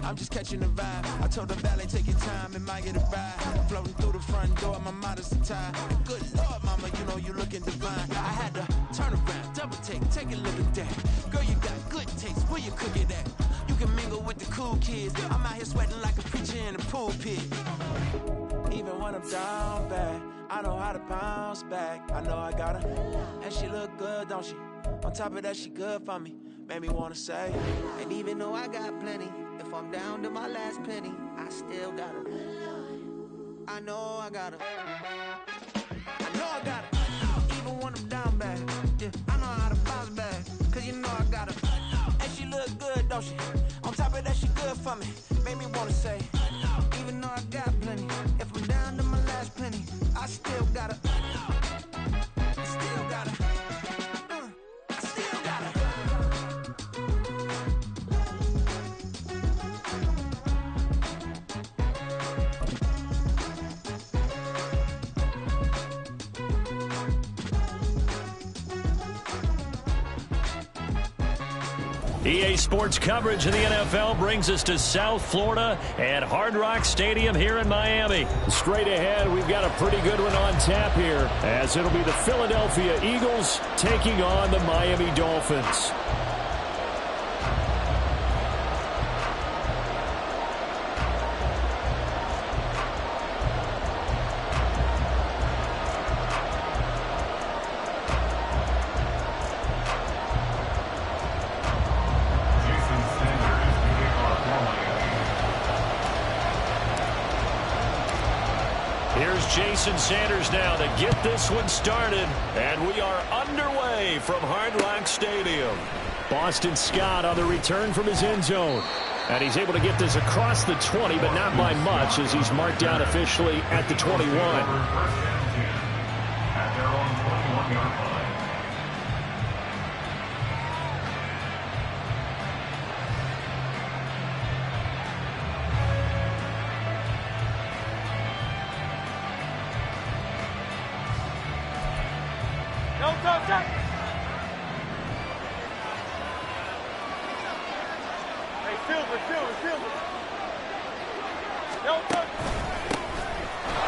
I'm just catching the vibe. I told the valet, take your time, it might get a ride. Floating through the front door, my modest attire. Good Lord, mama, you know you looking divine. I had to turn around, double take a look at that. Girl, you got good taste, where you cook it at? You can mingle with the cool kids. I'm out here sweating like a preacher in a pulpit. Even when I'm down bad, I know how to bounce back. I know I got her, and she look good, don't she? On top of that, she good for me. Made me wanna say, and even though I got plenty, if I'm down to my last penny, I still got her. I know I got her. I know I got her. Even when I'm down bad, yeah, I know how to bounce back. Cause you know I got her. And she look good, don't she? On top of that, she good for me. Made me wanna say, even though I got plenty, if I'm down to my last penny, I still got her. I still got her. I still got her. EA Sports coverage of the NFL brings us to South Florida at Hard Rock Stadium here in Miami. Straight ahead, we've got a pretty good one on tap here, as it'll be the Philadelphia Eagles taking on the Miami Dolphins. Jason Sanders now to get this one started, and we are underway from Hard Rock Stadium. Boston Scott on the return from his end zone, and he's able to get this across the 20, but not by much, as he's marked down officially at the 21.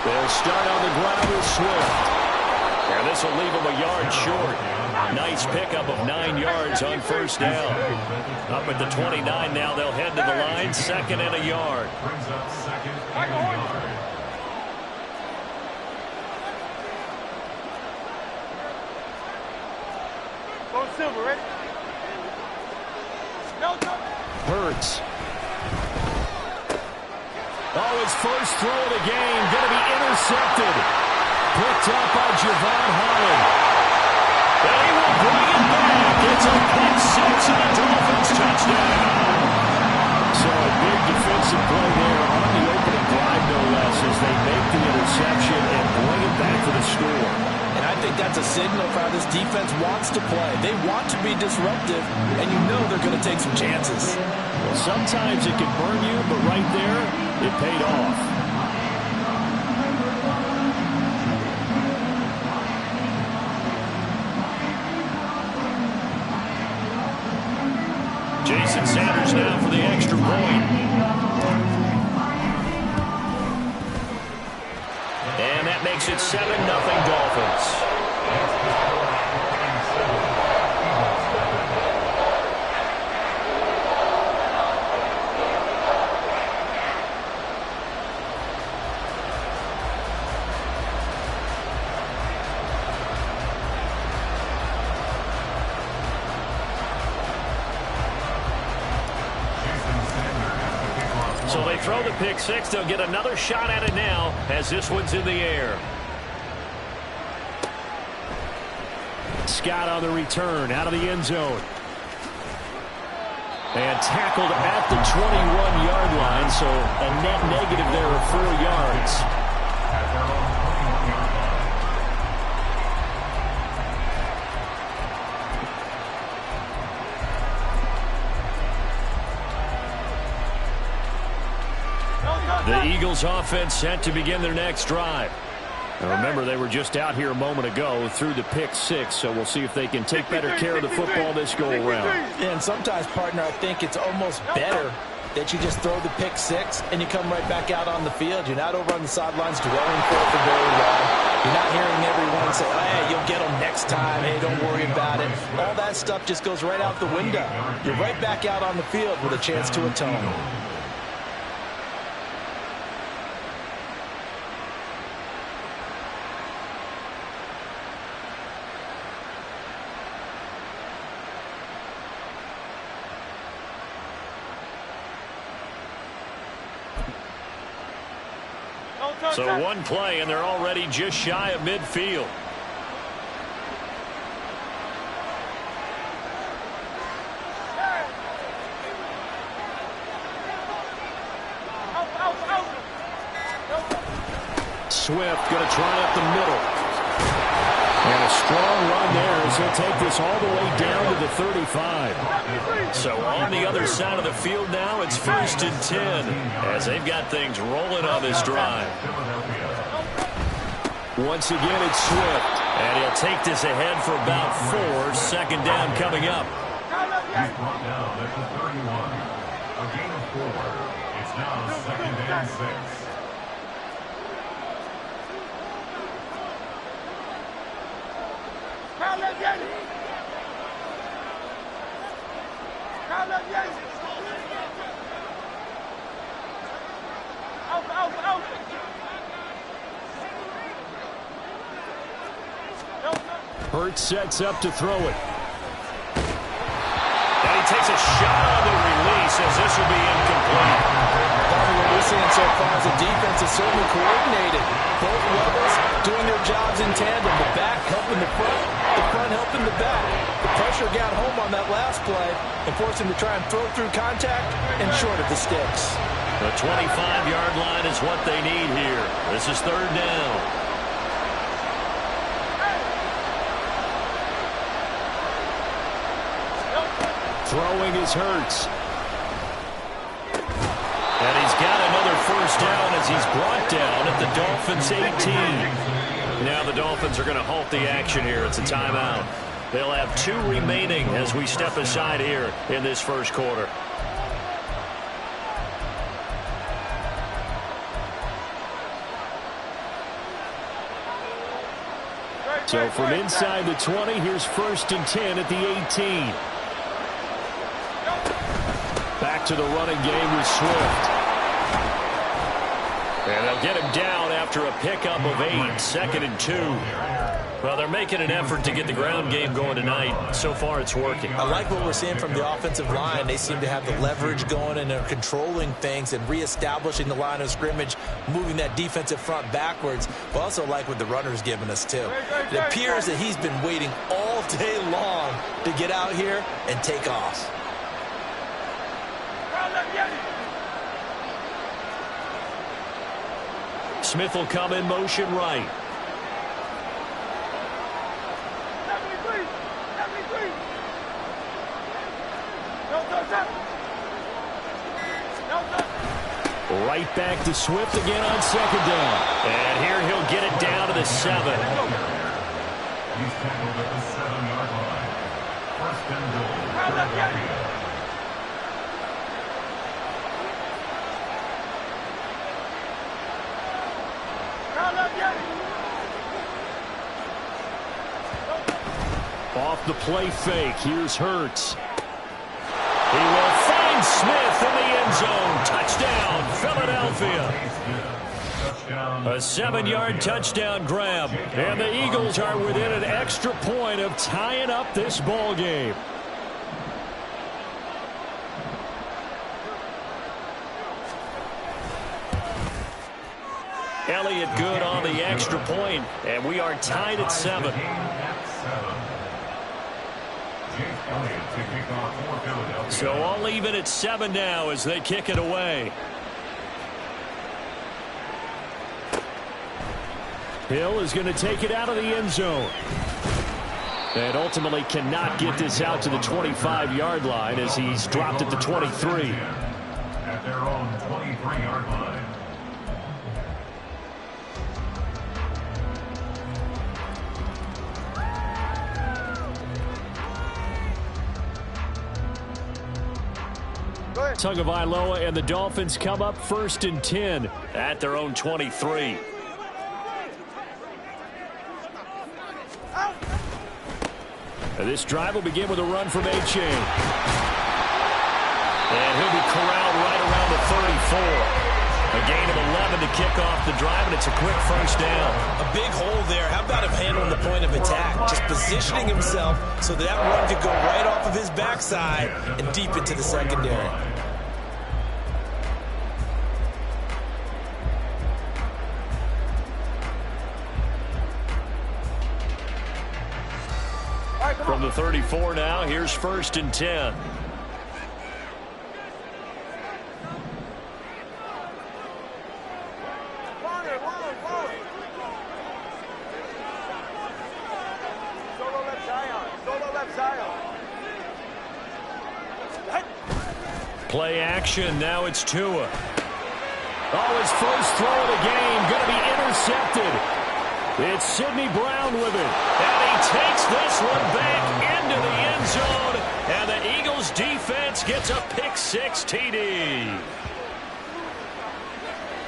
They'll start on the ground with Swift. And this will leave him a yard short. Nice pickup of 9 yards on first down. Up at the 29 now, they'll head to the line, second and a yard. Silver, ready? Hurts. Oh, his first throw of the game, going to be intercepted. Picked up by Javon Holland. And he will bring it back. It's a pick six and a Dolphins touchdown. So a big defensive play there on the opening drive, no less, as they make the interception and bring it back to the score. And I think that's a signal for how this defense wants to play. They want to be disruptive, and you know they're going to take some chances. Well, sometimes it can burn you, but right there, it paid off. Jason Sanders now for the extra point. And that makes it 7-0 Dolphins. So they throw the pick six. They'll get another shot at it now as this one's in the air. Scott on the return out of the end zone. And tackled at the 21-yard line, so a net negative there of 4 yards. The Eagles offense set to begin their next drive. Now remember, they were just out here a moment ago through the pick six, so we'll see if they can take better care of the football this go-around. And sometimes, partner, I think it's almost better that you just throw the pick six and you come right back out on the field. You're not over on the sidelines dwelling for very long. You're not hearing everyone say, hey, you'll get them next time. Hey, don't worry about it. All that stuff just goes right out the window. You're right back out on the field with a chance to atone. So one play, and they're already just shy of midfield. Swift going to try up the middle. And a strong run there as he'll take this all the way down to the 35. So on the other side of the field now, it's 1st and 10 as they've got things rolling on this drive. Once again, it's Swift. And he'll take this ahead for about 4. 2nd down coming up. He's brought down at the 31. A gain of 4. It's now 2nd and 6. Hurts sets up to throw it. And he takes a shot on the release as this will be incomplete. What we're seeing so far is the defense is certainly coordinated. Both levels doing their jobs in tandem. The back helping the front helping the back. The pressure got home on that last play and forced him to try and throw through contact and short of the sticks. The 25-yard line is what they need here. This is 3rd down. Throwing is Hurts. And he's got another 1st down as he's brought down at the Dolphins' 18. Now the Dolphins are going to halt the action here. It's a timeout. They'll have 2 remaining as we step aside here in this 1st quarter. So from inside the 20, here's 1st and 10 at the 18. Back to the running game with Swift. And they'll get him down after a pickup of 8. 2nd and 2. Well, they're making an effort to get the ground game going tonight. So far, it's working. I like what we're seeing from the offensive line. They seem to have the leverage going, and they're controlling things and reestablishing the line of scrimmage, moving that defensive front backwards. But also like what the runner's giving us, too. It appears that he's been waiting all day long to get out here and take off. Smith will come in motion right. Right back to Swift again on 2nd down. And here he'll get it down to the 7. He's tackled at the 7-yard line. 1st and goal. Philadelphia. Off the play fake, here's Hurts. He will find Smith in the end zone. Touchdown, Philadelphia. A 7-yard touchdown grab. And the Eagles are within an extra point of tying up this ball game. Elliott good on the extra point, and we are tied at 7. So all even at 7 now as they kick it away. Hill is going to take it out of the end zone. And ultimately cannot get this out to the 25-yard line as he's dropped at the 23. At their own 23-yard line. Go ahead. Tagovailoa and the Dolphins come up 1st and 10 at their own 23. This drive will begin with a run from A-Chain. And he'll be corralled right around the 34. A gain of 11 to kick off the drive, and it's a quick first down. A big hole there. How about him handling the point of attack? Just positioning himself so that run could go right off of his backside and deep into the secondary. From the 34 now, here's 1st and 10. Play action. Now it's Tua. Oh, his first throw of the game going to be intercepted. It's Sidney Brown with it. And he takes this one back into the end zone. And the Eagles defense gets a pick-6 TD.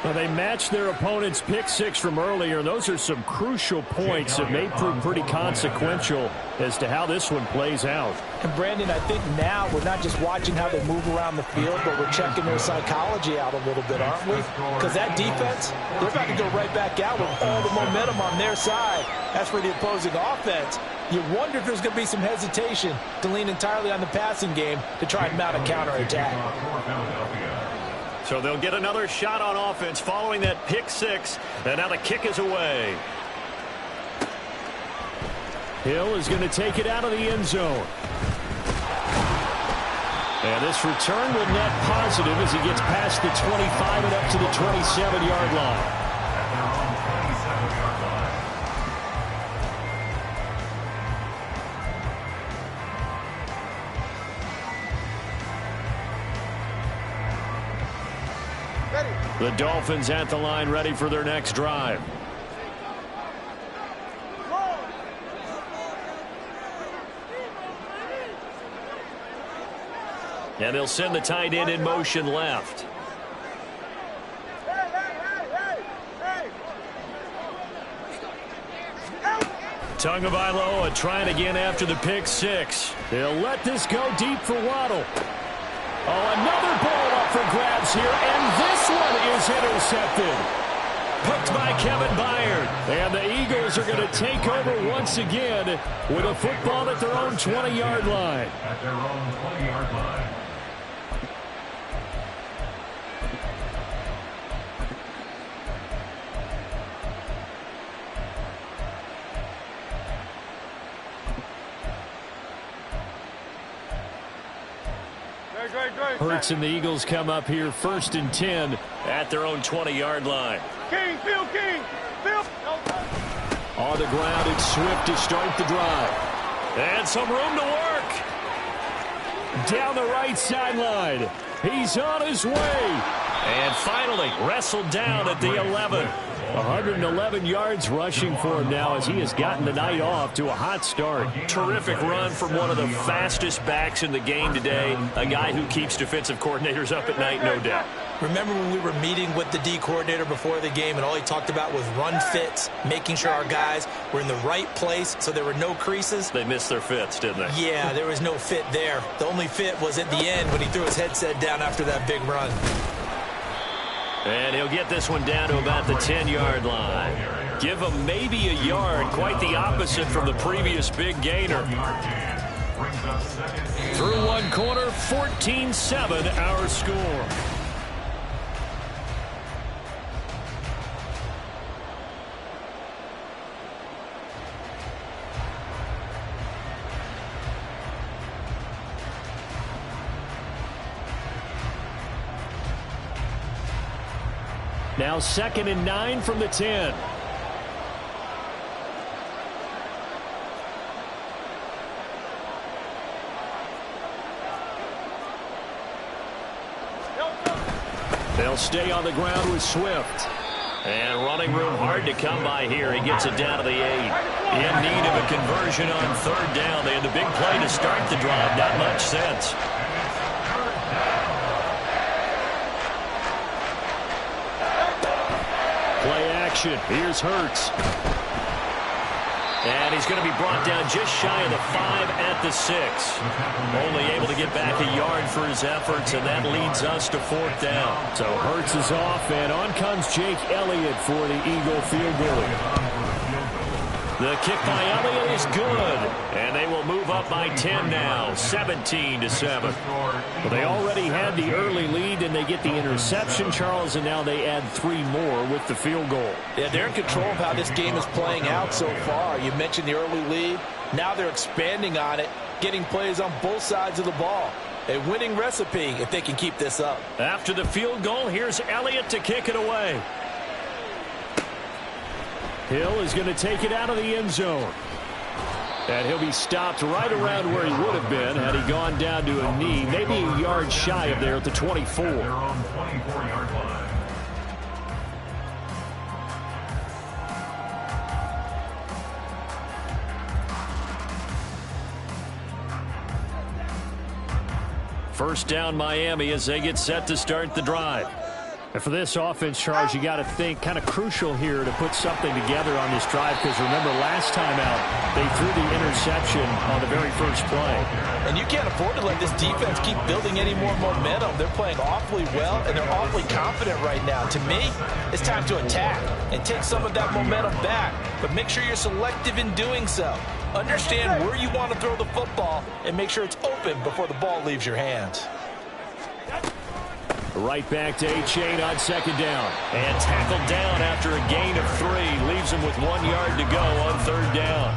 Well, they matched their opponent's pick-6 from earlier, and those are some crucial points that may prove pretty consequential as to how this one plays out. And, Brandon, I think now we're not just watching how they move around the field, but we're checking their psychology out a little bit, aren't we? Because that defense, they're about to go right back out with all the momentum on their side. As for the opposing offense, you wonder if there's going to be some hesitation to lean entirely on the passing game to try and mount a counterattack. So they'll get another shot on offense following that pick-6, and now the kick is away. Hill is going to take it out of the end zone. And this return will net positive as he gets past the 25 and up to the 27-yard line. The Dolphins at the line, ready for their next drive. And they'll send the tight end in motion left. Tagovailoa trying again after the pick-6. They'll let this go deep for Waddle. Oh, another ball up for grabs here, and this one is intercepted. Picked by Kevin Byard. And the Eagles are going to take over once again with a football at their own 20-yard line. At their own 20-yard line. Hurts and the Eagles come up here 1st and 10 at their own 20-yard line. King, Phil, King, Phil. On the ground, it's Swift to start the drive. And some room to work. Down the right sideline. He's on his way. And finally wrestled down at the 11. 111 yards rushing for him now as he has gotten the night off to a hot start. Terrific run from one of the fastest backs in the game today. A guy who keeps defensive coordinators up at night, no doubt. Remember when we were meeting with the D coordinator before the game and all he talked about was run fits, making sure our guys were in the right place so there were no creases? They missed their fits, didn't they? Yeah, there was no fit there. The only fit was at the end when he threw his headset down after that big run. And he'll get this one down to about the 10-yard line. Give him maybe a yard, quite the opposite from the previous big gainer. Through one quarter, 14-7 our score. Now 2nd and 9 from the 10. They'll stay on the ground with Swift. And running room hard to come by here. He gets it down to the 8. In need of a conversion on 3rd down. They had the big play to start the drive. Not much sense. action. Here's Hurts. And he's going to be brought down just shy of the 5 at the 6. Only able to get back a yard for his efforts, and that leads us to 4th down. So Hurts is off, and on comes Jake Elliott for the Eagle field goal. The kick by Elliott is good, and they will move up by 10 now, 17-7. Well, they already had the early lead, and they get the interception, Charles, and now they add 3 more with the field goal. Yeah, they're in control of how this game is playing out so far. You mentioned the early lead. Now they're expanding on it, getting plays on both sides of the ball. A winning recipe if they can keep this up. After the field goal, here's Elliott to kick it away. Hill is going to take it out of the end zone. And he'll be stopped right around where he would have been had he gone down to a knee, maybe a yard shy of there at the 24. They're on 24-yard line. First down Miami as they get set to start the drive. And for this offense, Charles, you got to think kind of crucial here to put something together on this drive, because remember last time out they threw the interception on the very first play. And you can't afford to let this defense keep building any more momentum. They're playing awfully well, and they're awfully confident right now. To me, it's time to attack and take some of that momentum back, but make sure you're selective in doing so. Understand where you want to throw the football and make sure it's open before the ball leaves your hands. Right back to A-Chain on second down. And tackled down after a gain of 3. Leaves him with 1 yard to go on third down.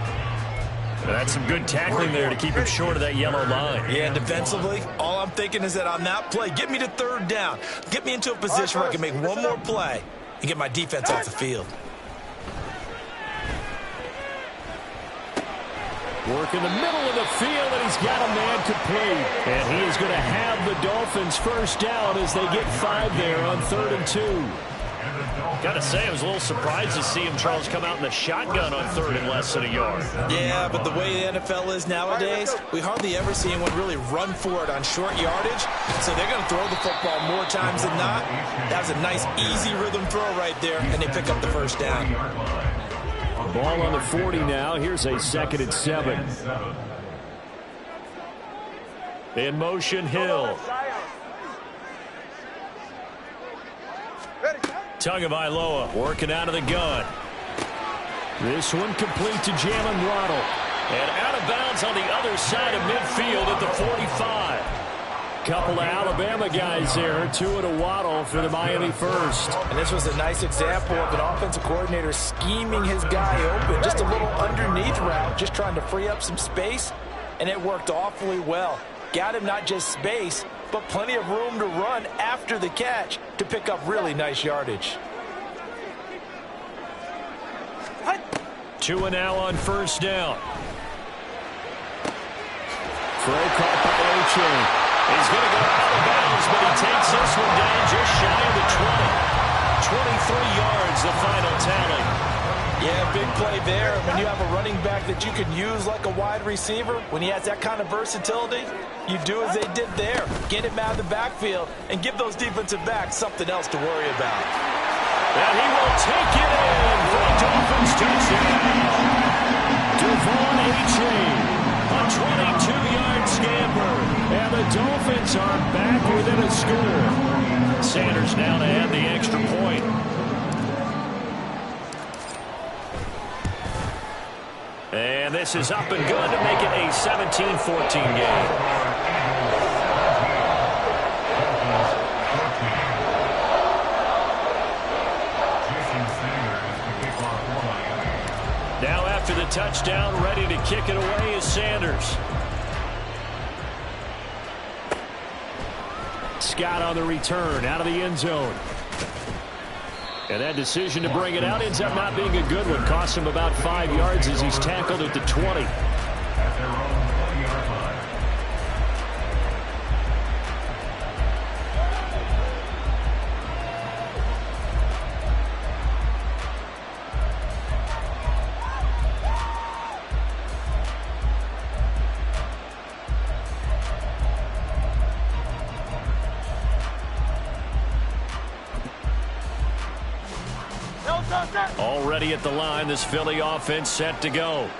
That's some good tackling there to keep him short of that yellow line. Yeah, defensively, all I'm thinking is that on that play, get me to third down. Get me into a position where I can make one more play and get my defense off the field. Work in the middle of the field, and he's got a man complete. And he is going to have the Dolphins first down as they get 5 there on 3rd and 2. Got to say, I was a little surprised to see him, Charles, come out in the shotgun on 3rd and less than a yard. Yeah, but the way the NFL is nowadays, we hardly ever see anyone really run for it on short yardage. So they're going to throw the football more times than not. That was a nice, easy rhythm throw right there, and they pick up the first down. Ball on the 40 now. Here's a 2nd and 7. In motion, Hill. Tagovailoa working out of the gun. This one complete to Jalen Waddle. And out of bounds on the other side of midfield at the 45. Couple of Alabama guys there, 2 at a Waddle for the Miami first. And this was a nice example of an offensive coordinator scheming his guy open. Just a little underneath route, just trying to free up some space, and it worked awfully well. Got him not just space, but plenty of room to run after the catch to pick up really nice yardage. 2 now on first down. Throw caught by A-Chain. He's going to go out of bounds, but he takes this one down just shy of the 20. 23 yards, the final tally. Yeah, big play there. When you have a running back that you can use like a wide receiver, when he has that kind of versatility, you do as they did there. Get him out of the backfield and give those defensive backs something else to worry about. And he will take it in for a Dolphins touchdown. Devon A-Chain, a 22-yard scamper. And the Dolphins are back within a score. Sanders now to add the extra point. And this is up and good to make it a 17-14 game. Now after the touchdown, ready to kick it away is Sanders. Scott on the return, out of the end zone. And that decision to bring it out ends up not being a good one. Cost him about 5 yards as he's tackled at the 20. At their own 20-yard line. Already at the line, this Philly offense set to go.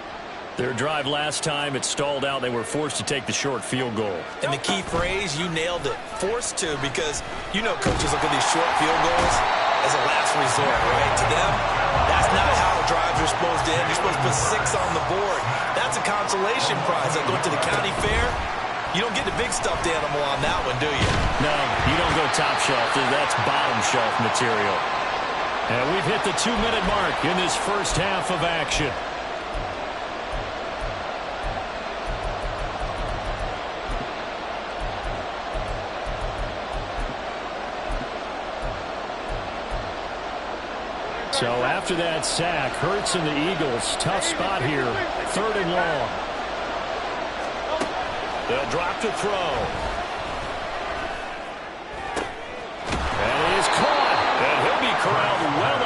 Their drive last time, it stalled out. They were forced to take the short field goal. And the key phrase, you nailed it. Forced to, because you know coaches look at these short field goals as a last resort, right? To them, that's not how drives are supposed to end. You're supposed to put 6 on the board. That's a consolation prize. Like going to the county fair, you don't get the big stuffed animal on that one, do you? No, you don't go top shelf. That's bottom shelf material. And we've hit the 2-minute mark in this first half of action. So after that sack, Hurts and the Eagles, tough spot here, 3rd and long. They'll drop to throw. And it is caught. And he'll be corralled well